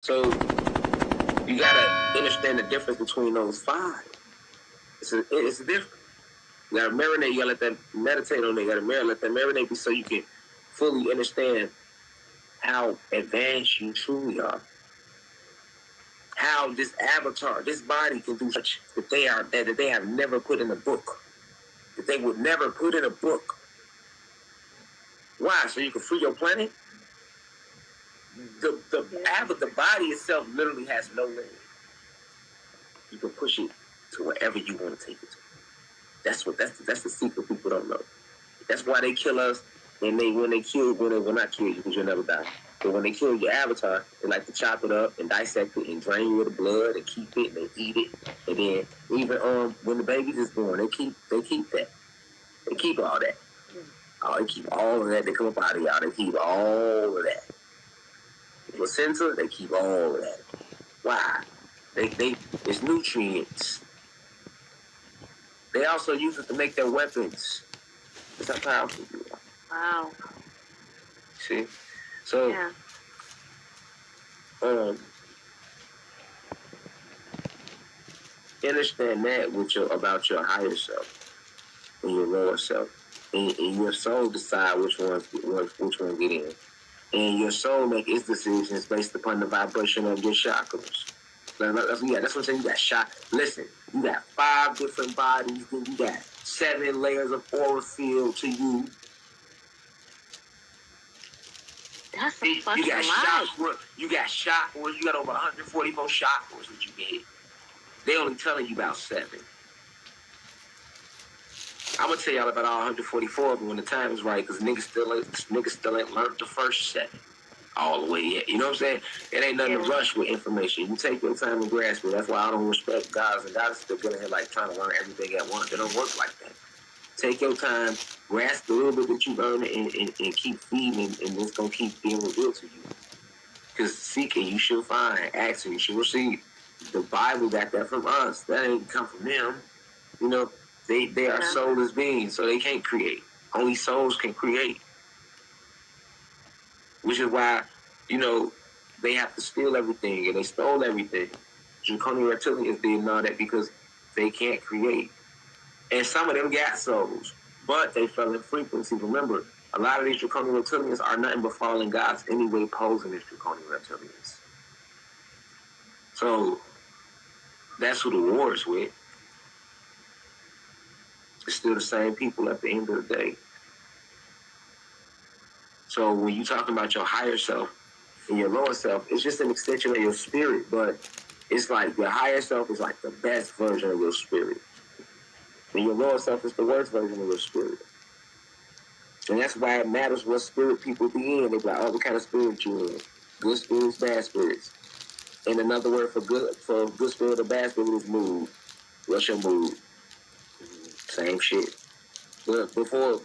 So you gotta understand the difference between those five. It's different. You gotta marinate. You gotta let that meditate on it. You gotta let that marinate so you can fully understand how advanced you truly are. How this avatar, this body can do such that they have never put in a book. That they would never put in a book. Why? So you can free your planet? The body itself literally has no limit. You can push it to wherever you want to take it to. That's the secret people don't know. That's why they kill us. And when they will not kill you because you'll never die. But when they kill your avatar, they like to chop it up and dissect it and drain you of the blood and keep it and they eat it. And then even when the baby is born, they keep that. They keep all that. They keep all of that. They come up out of y'all. They keep all of that. The placenta, they keep all of that. Why? It's nutrients. They also use it to make their weapons. That's how powerful you are. Wow. See? So, yeah. Understand that about your higher self and your lower self. And your soul decide which one get in. And your soul make its decisions based upon the vibration of your chakras. That's what I'm saying. You got Listen, you got 5 different bodies, then you got 7 layers of aura field to you. That's a fucking You got lot. You got chakras. You got over 144 chakras that you can hit. They only telling you about 7. I'm gonna tell y'all about all 144 when the time is right, because niggas still ain't learned the first 7 all the way yet. You know what I'm saying? It ain't nothing to rush with information. You take your time and grasp it. That's why I don't respect guys, and guys still get in here like trying to learn everything at once. They don't work like that. Take your time, grasp the little bit that you learn, and keep feeding, and it's gonna keep being revealed to you. Because seeking, you should find. Asking, you should receive. The Bible got that from us. That ain't come from them. You know, they are soulless beings, so they can't create. Only souls can create. Which is why, they have to steal everything, and they stole everything. Draconian reptilians did all that because they can't create. And some of them got souls, but they fell in frequency. Remember, a lot of these draconian reptilians are nothing but fallen gods anyway, posing as draconian reptilians. So that's who the war is with. It's still the same people at the end of the day. So when you're talking about your higher self and your lower self, it's just an extension of your spirit, but it's like your higher self is like the best version of your spirit. And your lower self is the worst version of your spirit. And that's why it matters what spirit people be in. They be like, what kind of spirit you in? Good spirits, bad spirits. And another word for good spirit or bad spirit is mood. What's your mood? Same shit. But before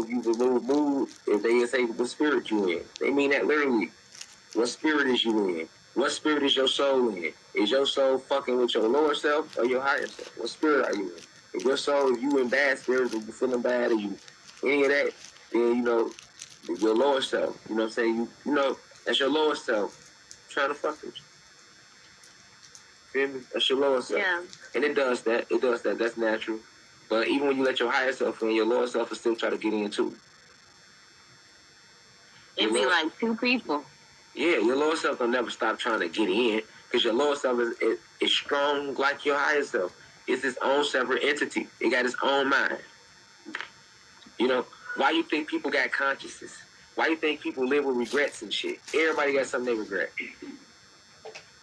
you remove mood, if they say what spirit you in, they mean that literally. What spirit is you in? What spirit is your soul in? Is your soul fucking with your lower self or your higher self? What spirit are you in? If your soul, if you in bad spirits, or you feeling bad, or you any of that, then your lower self. You know what I'm saying? That's your lower self trying to fuck with you. Feel me? That's your lower self. Yeah. And it does that. That's natural. But even when you let your higher self in, your lower self will still try to get in too. It'd be like 2 people. Yeah, your lower self will never stop trying to get in, because your lower self is strong like your higher self. It's its own separate entity. It got its own mind. Why you think people got consciousness? Why you think people live with regrets and shit? Everybody got something they regret.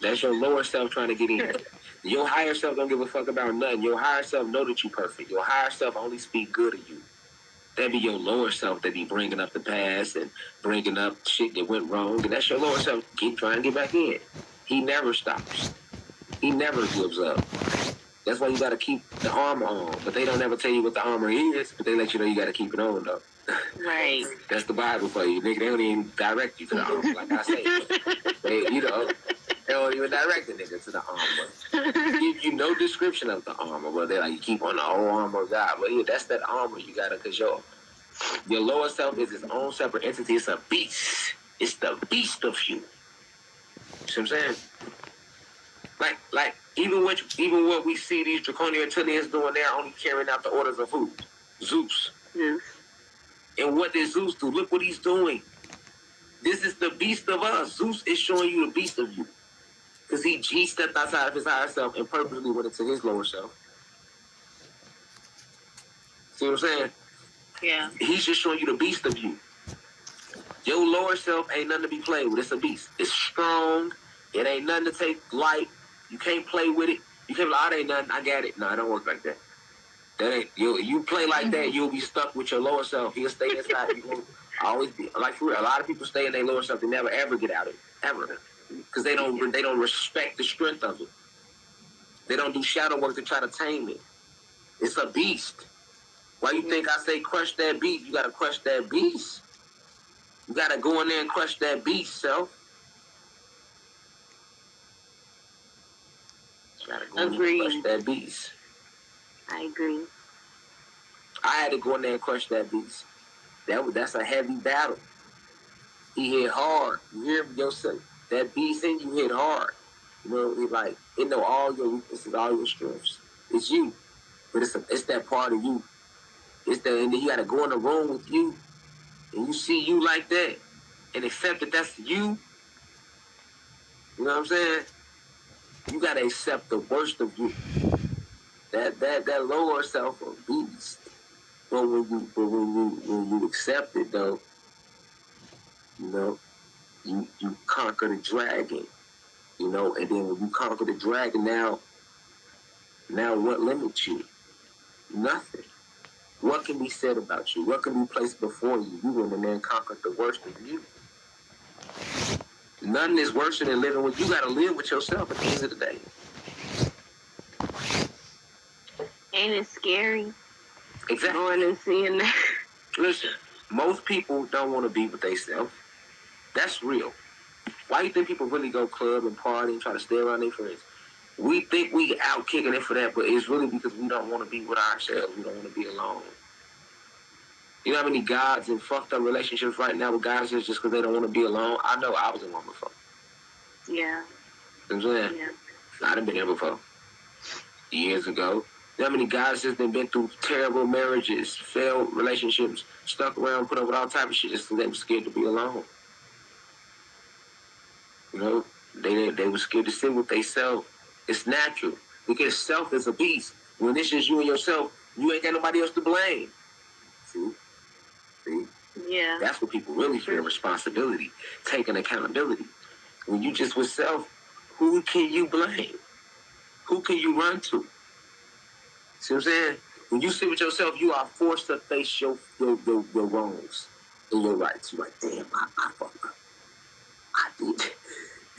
That's your lower self trying to get in. Your higher self don't give a fuck about nothing. Your higher self know that you perfect. Your higher self only speak good of you. That be your lower self that be bringing up the past and bringing up shit that went wrong. And that's your lower self. Keep trying to get back in. He never stops. He never gives up. That's why you got to keep the armor on. But they don't ever tell you what the armor is, but they let you know you got to keep it on, though. Right. That's the Bible for you, nigga. They don't even direct you to the armor, like I say. They don't even direct the nigga to the armor. Give you no description of the armor, but they're like, you keep on the whole armor of God. But yeah, that's that armor you got to, because your lower self is its own separate entity. It's a beast. It's the beast of you. See what I'm saying? Like even what we see these draconian reptilians doing, they're only carrying out the orders of who? Zeus. Zeus. And what did Zeus do? Look what he's doing. This is the beast of us. Zeus is showing you the beast of you. Because he stepped outside of his higher self and purposely went into his lower self. See what I'm saying? Yeah. He's just showing you the beast of you. Your lower self ain't nothing to be played with. It's a beast. It's strong. It ain't nothing to take light. You can't play with it. You can't be like, oh, it ain't nothing. I got it. No, it don't work like that. That ain't you play like that, you'll be stuck with your lower self. He'll stay inside. You will always be like, for real, a lot of people stay in their lower self. They never ever get out of it. Ever. Because they don't respect the strength of it. They don't do shadow work to try to tame it. It's a beast. Why you think I say crush that beast? You gotta crush that beast. You gotta go in there and crush that beast, self. You gotta go in there and crush that beast. I agree. I had to go in there and crush that beast. That's a heavy battle. He hit hard. You hear me, yourself? That beast in you hit hard. You know, it know all your weaknesses, all your strengths. It's you, but it's that part of you. It's that, and then you got to go in the room with you, and you see you like that, and accept that that's you. You know what I'm saying? You got to accept the worst of you. That lower self of beast. But when you accept it though, you know, you conquer the dragon. You know, and then when you conquer the dragon, now what limits you? Nothing. What can be said about you? What can be placed before you? You went in there and conquered the worst of you. Nothing is worse than living with you. Got to live with yourself at the end of the day. Ain't it scary? Exactly. Going and seeing that. Listen, most people don't want to be with themselves. That's real. Why do you think people really go club and party and try to stay around their friends? We think we out kicking it for that, but it's really because we don't want to be with ourselves. We don't want to be alone. You know how many guys in fucked up relationships right now with guys just because they don't want to be alone? I know I was in one before. Yeah. You know what I'm saying? Yeah. I done been there before. Years ago. You know how many guys just been through terrible marriages, failed relationships, stuck around, put up with all type of shit just because they were scared to be alone. You know, they were scared to sit with themselves. It's natural because self is a beast. When it's just you and yourself, you ain't got nobody else to blame. See? Yeah. That's what people really fear: responsibility, taking accountability. When you just with self, who can you blame? Who can you run to? See what I'm saying? When you sit with yourself, you are forced to face your wrongs and your rights. You're like, damn, I fucked up. I did.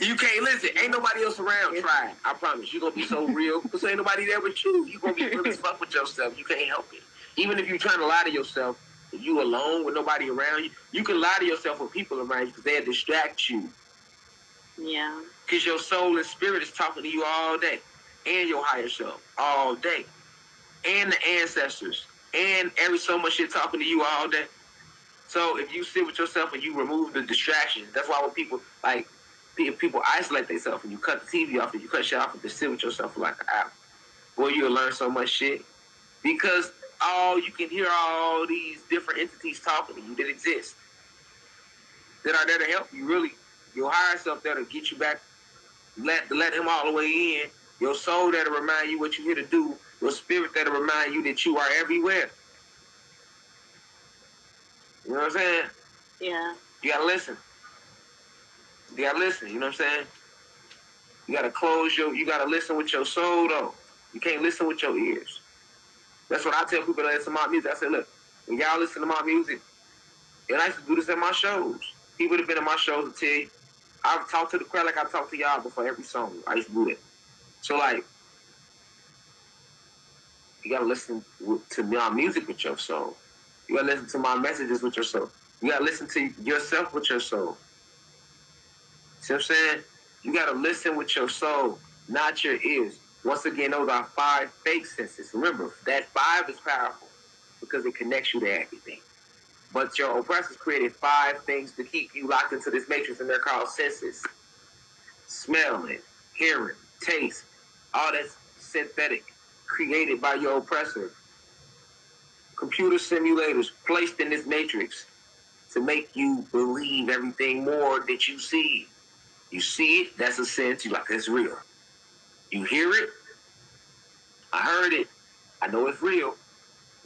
You can't listen. Ain't nobody else around. Try it. I promise. You're going to be so real because ain't nobody there with you. You're going to be real as fuck with yourself. You can't help it. Even if you're trying to lie to yourself, if you alone with nobody around you, you can lie to yourself with people around you because they'll distract you. Yeah. Because your soul and spirit is talking to you all day. And your higher self all day. And the ancestors. And every so much shit talking to you all day. So if you sit with yourself and you remove the distractions, that's why when people isolate themselves and you cut the TV off and you cut shit off and just sit with yourself for like an hour. Boy, you'll learn so much shit. Because you can hear all these different entities talking to you that exist. That are there to help you, really. Your higher self there to get you back, let him all the way in. Your soul there to remind you what you're here to do. Your spirit there to remind you that you are everywhere. You know what I'm saying? Yeah. You gotta listen. You gotta listen, you know what I'm saying? You gotta listen with your soul though. You can't listen with your ears. That's what I tell people that listen to my music. I say, look, when y'all listen to my music, and I used to do this at my shows. People that have been at my shows will tell you, I've talked to the crowd like I talked to y'all before every song. I used to do that. So like, you gotta listen to my music with your soul. You gotta listen to my messages with your soul. You gotta listen to yourself with your soul. See what I'm saying? You gotta listen with your soul, not your ears. Once again, those are 5 fake senses. Remember, that 5 is powerful because it connects you to everything. But your oppressors created 5 things to keep you locked into this matrix, and they're called senses. smelling, hearing, taste, all that's synthetic, created by your oppressor. Computer simulators placed in this matrix to make you believe everything more that you see. You see it, that's a sense, you're like, it's real. You hear it, I heard it, I know it's real,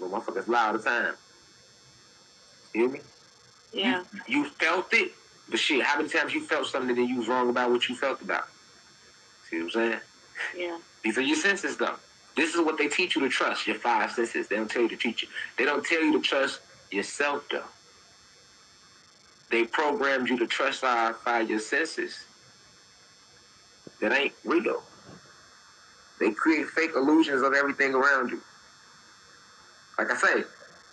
but motherfuckers lie all the time. You hear me? Yeah. You felt it, but shit, how many times you felt something that you was wrong about what you felt about? See what I'm saying? Yeah. These are your senses, though. This is what they teach you to trust, your 5 senses. They don't tell you to teach you. They don't tell you to trust yourself, though. They programmed you to trust your senses. That ain't real. They create fake illusions of everything around you. Like I say,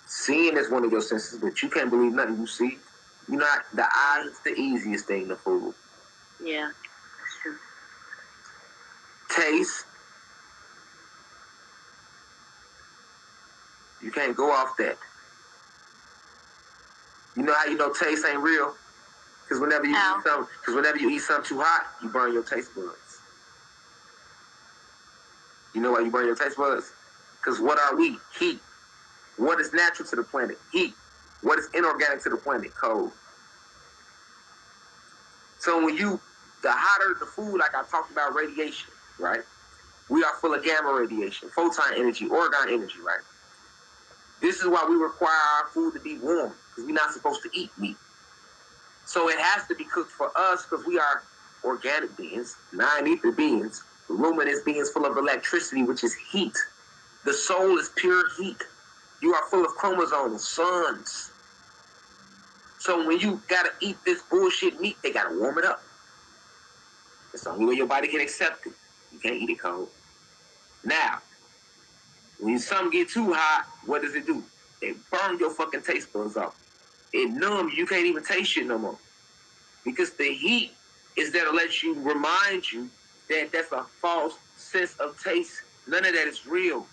seeing is one of your senses, but you can't believe nothing you see. You know, the eye is the easiest thing to fool. Yeah. That's true. Taste. You can't go off that. You know how you know taste ain't real? Because whenever you eat something too hot, you burn your taste buds. You know why you burn your taste buds? Because what are we? Heat. What is natural to the planet? Heat. What is inorganic to the planet? Cold. So the hotter the food, like I talked about radiation, right? We are full of gamma radiation, photon energy, orgone energy, right? This is why we require our food to be warm, because we're not supposed to eat meat. So it has to be cooked for us, because we are organic beings, non-ether beings, luminous beings full of electricity, which is heat. The soul is pure heat. You are full of chromosomes, suns. So when you gotta eat this bullshit meat, they gotta warm it up. It's the only way your body can accept it. You can't eat it cold. Now, when something get too hot, what does it do? It burn your fucking taste buds off. It numb you. You can't even taste shit no more. Because the heat is there to let you, remind you that that's a false sense of taste. None of that is real.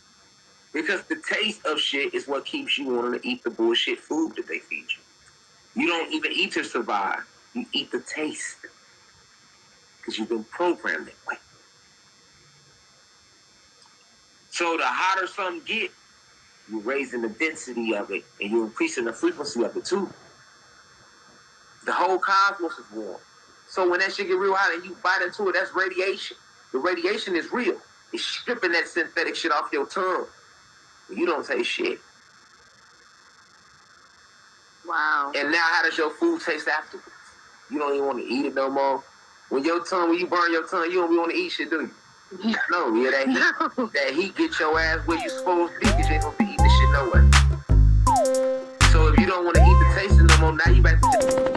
Because the taste of shit is what keeps you wanting to eat the bullshit food that they feed you. You don't even eat to survive. You eat the taste. Because you've been programmed that way. So the hotter something get, you're raising the density of it, and you're increasing the frequency of it too. The whole cosmos is warm. So when that shit get real hot and you bite into it, that's radiation. The radiation is real. It's stripping that synthetic shit off your tongue. You don't taste shit. Wow. And now how does your food taste afterwards? You don't even want to eat it no more. When you burn your tongue, you don't even want to eat shit, do you? No, yeah, that heat get your ass where you supposed to be, because you ain't gonna be eating this shit no way. So if you don't want to eat the taste no more, now you back to